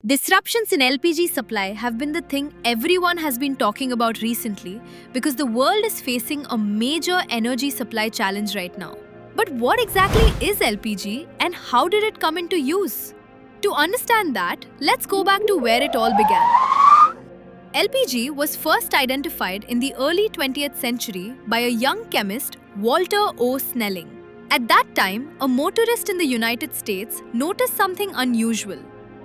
Disruptions in LPG supply have been the thing everyone has been talking about recently because the world is facing a major energy supply challenge right now. But what exactly is LPG and how did it come into use? To understand that, let's go back to where it all began. LPG was first identified in the early 20th century by a young chemist, Walter O. Snelling. At that time, a motorist in the United States noticed something unusual.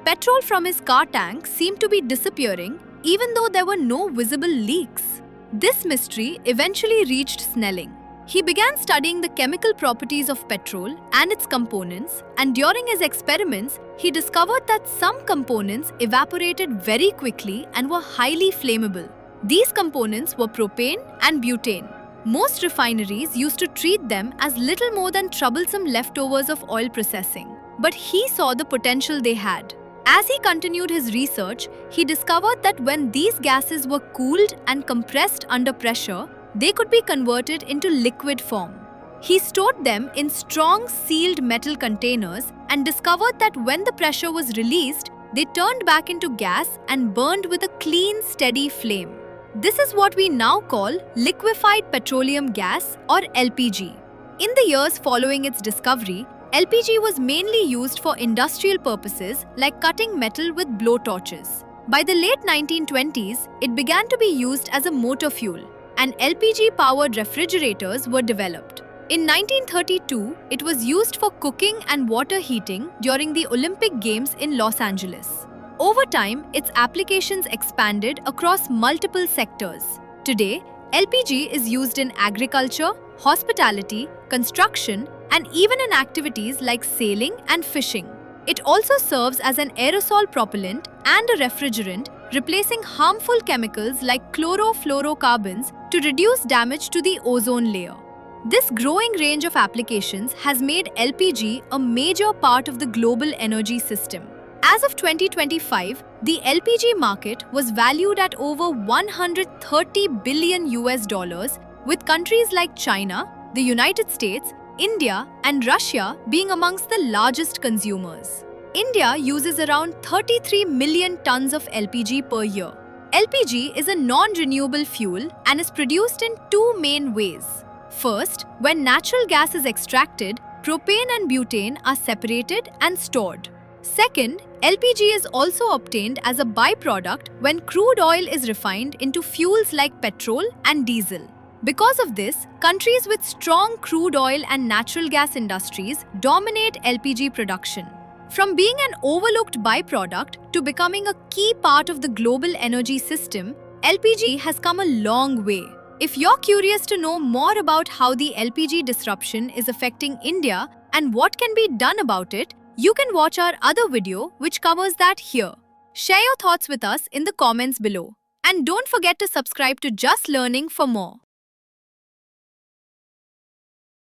Petrol from his car tank seemed to be disappearing even though there were no visible leaks. This mystery eventually reached Snelling. He began studying the chemical properties of petrol and its components, and during his experiments, he discovered that some components evaporated very quickly and were highly flammable. These components were propane and butane. Most refineries used to treat them as little more than troublesome leftovers of oil processing, but he saw the potential they had. As he continued his research, he discovered that when these gases were cooled and compressed under pressure, they could be converted into liquid form. He stored them in strong sealed metal containers and discovered that when the pressure was released, they turned back into gas and burned with a clean, steady flame. This is what we now call liquefied petroleum gas or LPG. In the years following its discovery, LPG was mainly used for industrial purposes like cutting metal with blowtorches. By the late 1920s, it began to be used as a motor fuel, and LPG-powered refrigerators were developed. In 1932, it was used for cooking and water heating during the Olympic Games in Los Angeles. Over time, its applications expanded across multiple sectors. Today, LPG is used in agriculture, hospitality, construction, and even in activities like sailing and fishing. It also serves as an aerosol propellant and a refrigerant, replacing harmful chemicals like chlorofluorocarbons to reduce damage to the ozone layer. This growing range of applications has made LPG a major part of the global energy system. As of 2025, the LPG market was valued at over $130 billion, with countries like China, the United States, India and Russia being amongst the largest consumers. India uses around 33 million tons of LPG per year. LPG is a non-renewable fuel and is produced in two main ways. First, when natural gas is extracted, propane and butane are separated and stored. Second, LPG is also obtained as a byproduct when crude oil is refined into fuels like petrol and diesel. Because of this, countries with strong crude oil and natural gas industries dominate LPG production. From being an overlooked byproduct to becoming a key part of the global energy system, LPG has come a long way. If you're curious to know more about how the LPG disruption is affecting India and what can be done about it, you can watch our other video which covers that here. Share your thoughts with us in the comments below. And don't forget to subscribe to Just Learning for more.